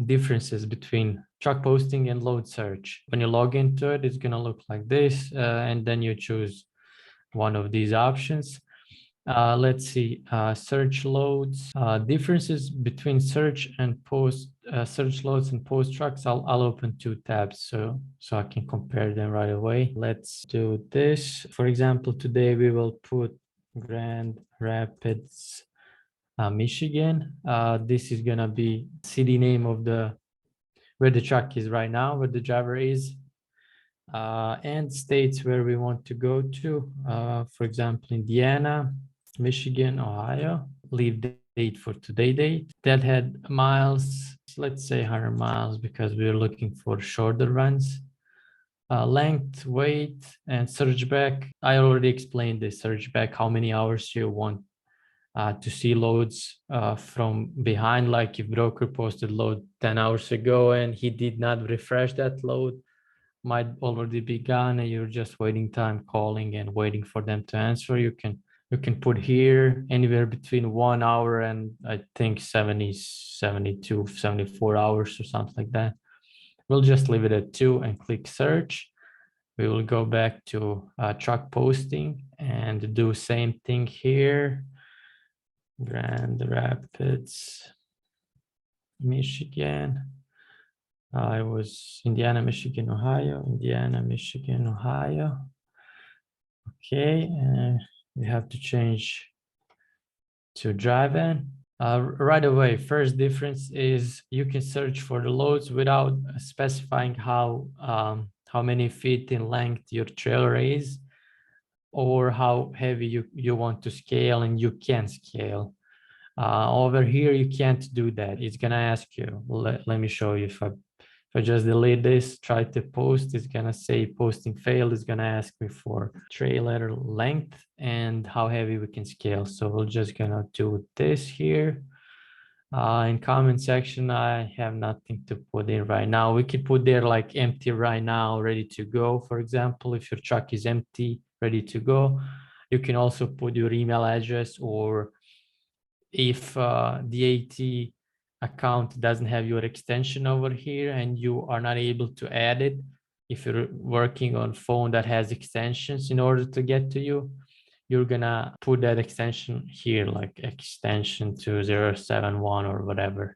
differences between truck posting and load search. When you log into it, it's going to look like this, and then you choose one of these options. Let's see, search loads, differences between search and post, search loads and post trucks. I'll open two tabs so I can compare them right away. Let's do this. For example, today we will put Grand Rapids, Michigan. This is gonna be city name of where the truck is right now, where the driver is. And states where we want to go to, for example, Indiana, Michigan, Ohio. Leave date for today date. That had miles, let's say 100 miles, because we're looking for shorter runs. Length, weight, and search back. I already explained the search back, how many hours you want to see loads from behind. Like if broker posted load 10 hours ago and he did not refresh that load, might already be gone and you're just waiting time calling and waiting for them to answer. You can put here anywhere between 1 hour and I think 70, 72, 74 hours or something like that. We'll just leave it at 2 and click search. We will go back to truck posting and do same thing here. Grand Rapids, Michigan. I was Indiana, Michigan, Ohio, Indiana, Michigan, Ohio. Okay, we have to change to drive-in. Right away, first difference is you can search for the loads without specifying how many feet in length your trailer is or how heavy you want to scale, and you can scale. Over here, you can't do that. It's gonna ask you, let me show you. If I just delete this, try to post, it's gonna say posting failed. It's gonna ask me for trailer length and how heavy we can scale. So we're just gonna do this here. In comment section, I have nothing to put in right now. We could put there like empty right now, ready to go. For example, if your truck is empty, ready to go, you can also put your email address, or if DAT account doesn't have your extension over here and you are not able to add it, if you're working on phone that has extensions in order to get to you, you're gonna put that extension here, like extension 2071 or whatever.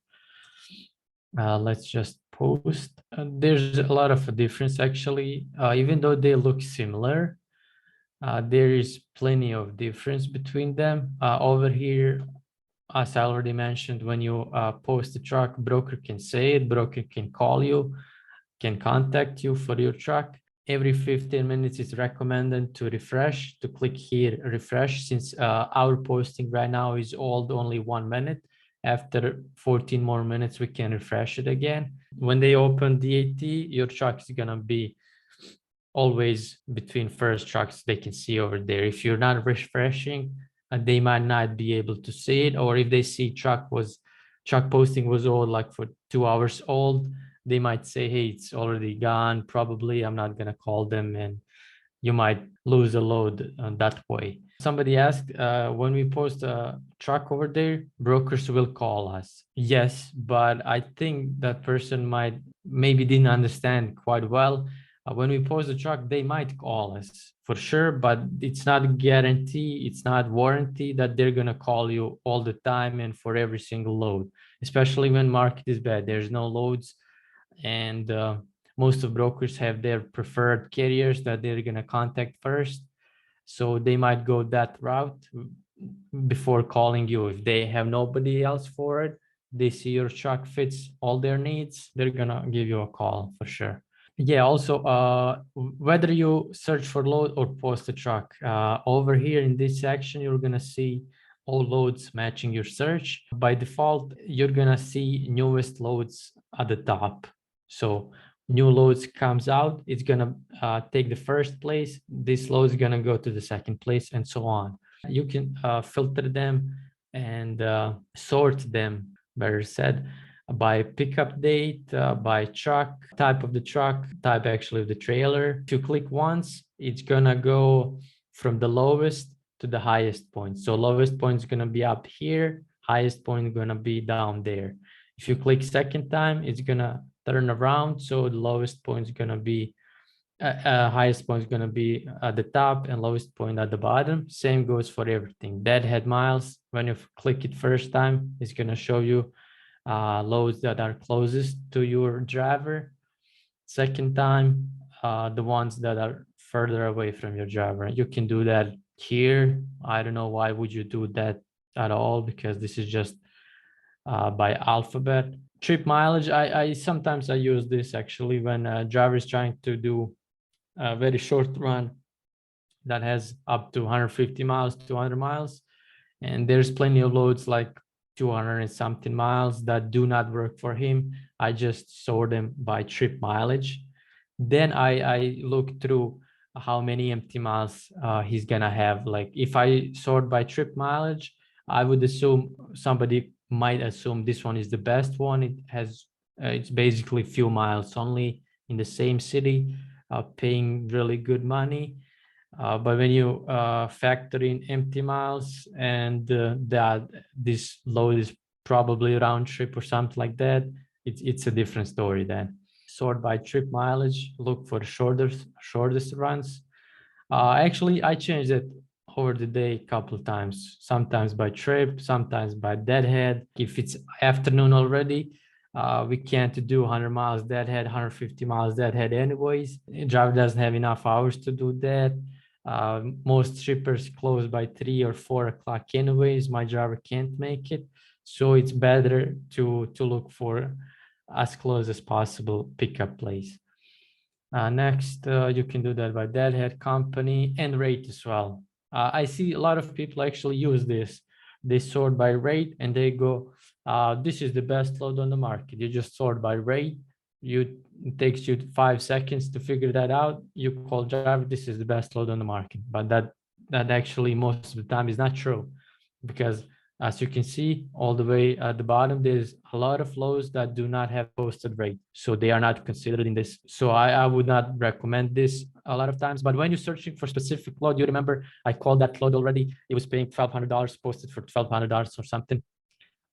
Let's just post. There's a lot of difference actually, even though they look similar. There is plenty of difference between them. Over here, as I already mentioned, when you post a truck, broker can say it, broker can call you, can contact you for your truck. Every 15 minutes is recommended to refresh, to click here, refresh, since our posting right now is old, only 1 minute. After 14 more minutes, we can refresh it again. When they open DAT, your truck is gonna be always between first trucks they can see over there. If you're not refreshing, they might not be able to see it, or if they see truck posting was old, like for 2 hours old, they might say, hey, it's already gone, probably I'm not gonna call them, and you might lose a load that way. Somebody asked, when we post a truck over there, brokers will call us. Yes, but I think that person maybe didn't understand quite well. When we post a truck, they might call us for sure, but it's not guarantee, it's not warranty that they're gonna call you all the time and for every single load, especially when market is bad, there's no loads, and most of brokers have their preferred carriers that they're gonna contact first. So they might go that route before calling you. If they have nobody else for it, they see your truck fits all their needs, they're gonna give you a call for sure. Yeah, also, whether you search for load or post a truck, over here in this section, you're gonna see all loads matching your search. By default, you're gonna see newest loads at the top. So new loads comes out, it's gonna take the first place, this load is gonna go to the second place, and so on. You can filter them and sort them, better said, by pickup date, by truck, type of the truck, type actually of the trailer. If you click once, it's gonna go from the lowest to the highest point. So lowest point is gonna be up here, highest point is gonna be down there. If you click second time, it's gonna turn around. So the lowest point is gonna be, highest point is gonna be at the top and lowest point at the bottom. Same goes for everything. Deadhead miles, when you click it first time, it's gonna show you loads that are closest to your driver. Second time, the ones that are further away from your driver. You can do that here. I don't know why would you do that at all, because this is just by alphabet. Trip mileage, I sometimes I use this actually when a driver is trying to do a very short run that has up to 150 miles, 200 miles. And there's plenty of loads like 200 and something miles that do not work for him. I just sort them by trip mileage. Then I look through how many empty miles he's gonna have. Like if I sort by trip mileage, I would assume somebody might assume this one is the best one. It has, it's basically few miles only in the same city, paying really good money. But when you factor in empty miles and that this load is probably round trip or something like that, it's a different story then. Sort by trip mileage, look for shortest runs. Actually, I changed it over the day a couple of times, sometimes by trip, sometimes by deadhead. If it's afternoon already, we can't do 100 miles deadhead, 150 miles deadhead anyways. The driver doesn't have enough hours to do that. Most shippers close by 3 or 4 o'clock anyways. My driver can't make it. So it's better to look for as close as possible pickup place. Next, you can do that by deadhead, company, and rate as well. I see a lot of people actually use this. They sort by rate and they go, this is the best load on the market. You just sort by rate. It takes you 5 seconds to figure that out. You call driver, this is the best load on the market. But that actually most of the time is not true, because as you can see all the way at the bottom, there's a lot of loads that do not have posted rate. So they are not considered in this. So I would not recommend this a lot of times. But when you're searching for specific load, you remember I called that load already. It was paying $1,200, posted for $1,200 or something.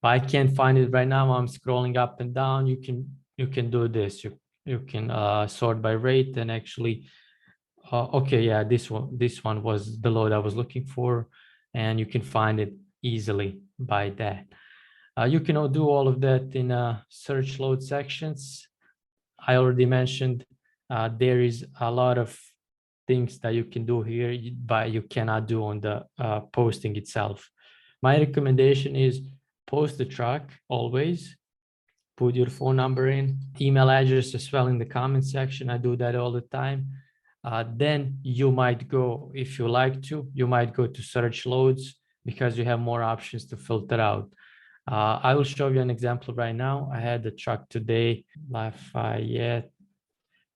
But I can't find it right now. I'm scrolling up and down. You can do this. You can sort by rate and actually, okay, yeah, this one was the load I was looking for, and you can find it easily by that. You can do all of that in search load sections. I already mentioned there is a lot of things that you can do here, but you cannot do on the posting itself. My recommendation is post the truck always. Put your phone number in, email address as well in the comment section. I do that all the time. Then you might go, if you like to, you might go to search loads because you have more options to filter out. I will show you an example right now. I had the truck today, Lafayette,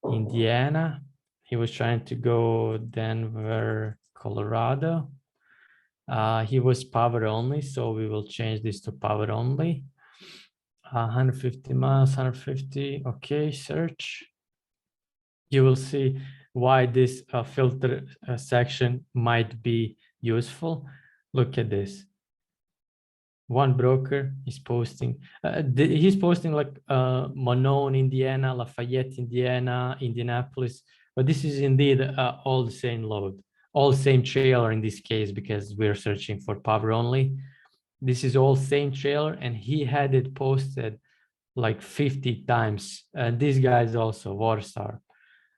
Indiana. He was trying to go Denver, Colorado. He was power only, so we will change this to power only. 150 miles, 150, okay, search. You will see why this filter section might be useful. Look at this. One broker is posting, he's posting like Monon, Indiana, Lafayette, Indiana, Indianapolis, but this is indeed all the same load, all same trailer in this case, because we're searching for power only. This is all same trailer, and he had it posted like 50 times. This guy is also Waterstar.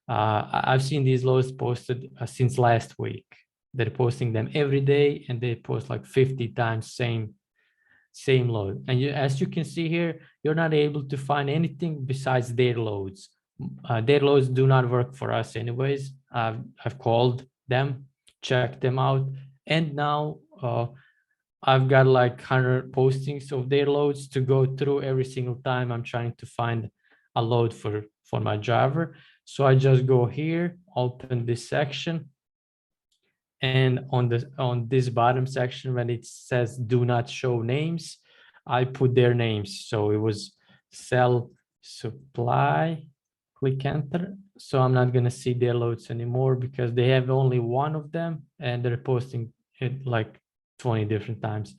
I've seen these loads posted since last week. They're posting them every day, and they post like 50 times same load. And as you can see here, you're not able to find anything besides their loads. Their loads do not work for us anyways. I've called them, checked them out, and now I've got like 100 postings of their loads to go through every single time I'm trying to find a load for my driver. So I just go here, open this section, and on this bottom section, when it says do not show names, I put their names. So it was sell supply, click enter. So I'm not going to see their loads anymore because they have only one of them and they're posting it like 20 different times.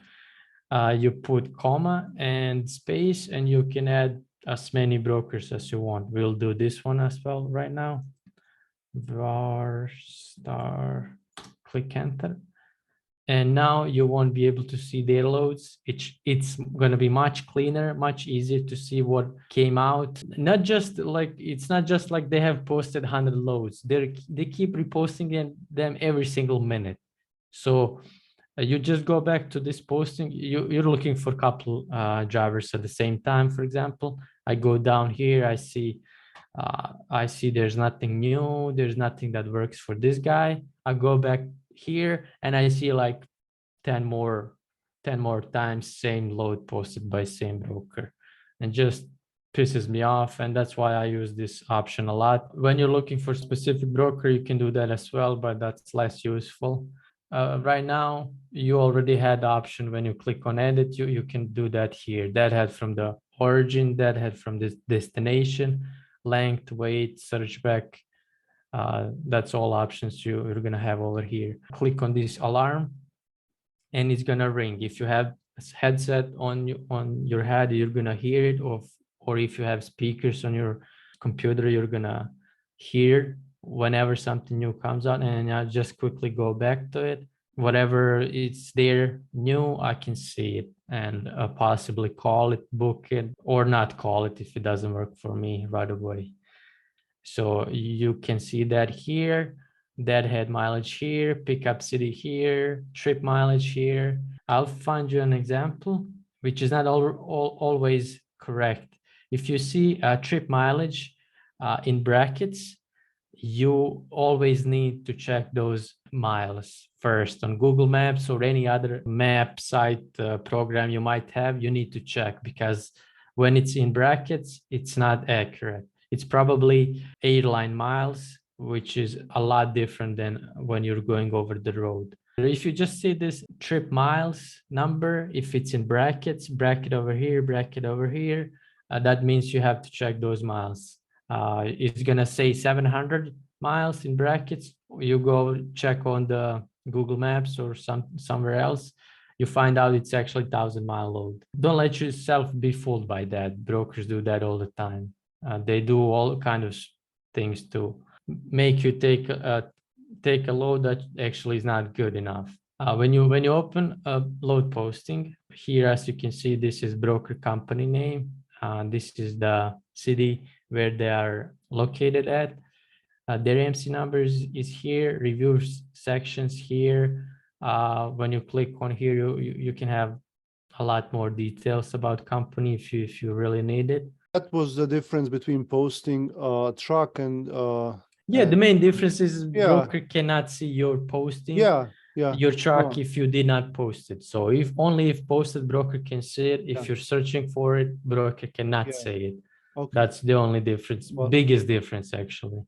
you put comma and space, and you can add as many brokers as you want. We'll do this one as well right now. Var star, click enter. And now you won't be able to see their loads. It's going to be much cleaner, much easier to see what came out. Not just like, it's not just like they have posted 100 loads. They keep reposting them every single minute. So you just go back to this posting. You're looking for a couple drivers at the same time, for example. I go down here, I see there's nothing new. There's nothing that works for this guy. I go back here and I see like 10 more times same load posted by same broker, and just pisses me off. And that's why I use this option a lot. When you're looking for specific broker, you can do that as well, but that's less useful. Right now, you already had the option when you click on edit, you can do that here. That had from the origin, that had from this destination, length, weight, search back. That's all options you're gonna have over here. Click on this alarm and it's gonna ring. If you have a headset on your head, you're gonna hear it, or if you have speakers on your computer, you're gonna hear whenever something new comes out. And I'll just quickly go back to it. Whatever is there new, I can see it and possibly call it, book it, or not call it if it doesn't work for me right away. So you can see that here, deadhead mileage here, pickup city here, trip mileage here. I'll find you an example, which is not always correct. If you see trip mileage in brackets, you always need to check those miles first on Google Maps or any other map site program you might have. You need to check, because when it's in brackets, it's not accurate. It's probably airline miles, which is a lot different than when you're going over the road. If you just see this trip miles number, if it's in brackets, bracket over here, that means you have to check those miles. It's gonna say 700 miles in brackets. You go check on the Google Maps or somewhere else, you find out it's actually 1,000-mile load. Don't let yourself be fooled by that. Brokers do that all the time. They do all kind of things to make you take a load that actually is not good enough. When you open a load posting here, as you can see, this is broker company name. This is the city where they are located at. Their MC numbers is here, reviews sections here. When you click on here, you can have a lot more details about company if you really need it. That was the difference between posting truck and the main difference is broker cannot see your posting. Your truck if you did not post it. So if posted, broker can see it. If you're searching for it, broker cannot see it. Okay. That's the only difference, biggest difference actually.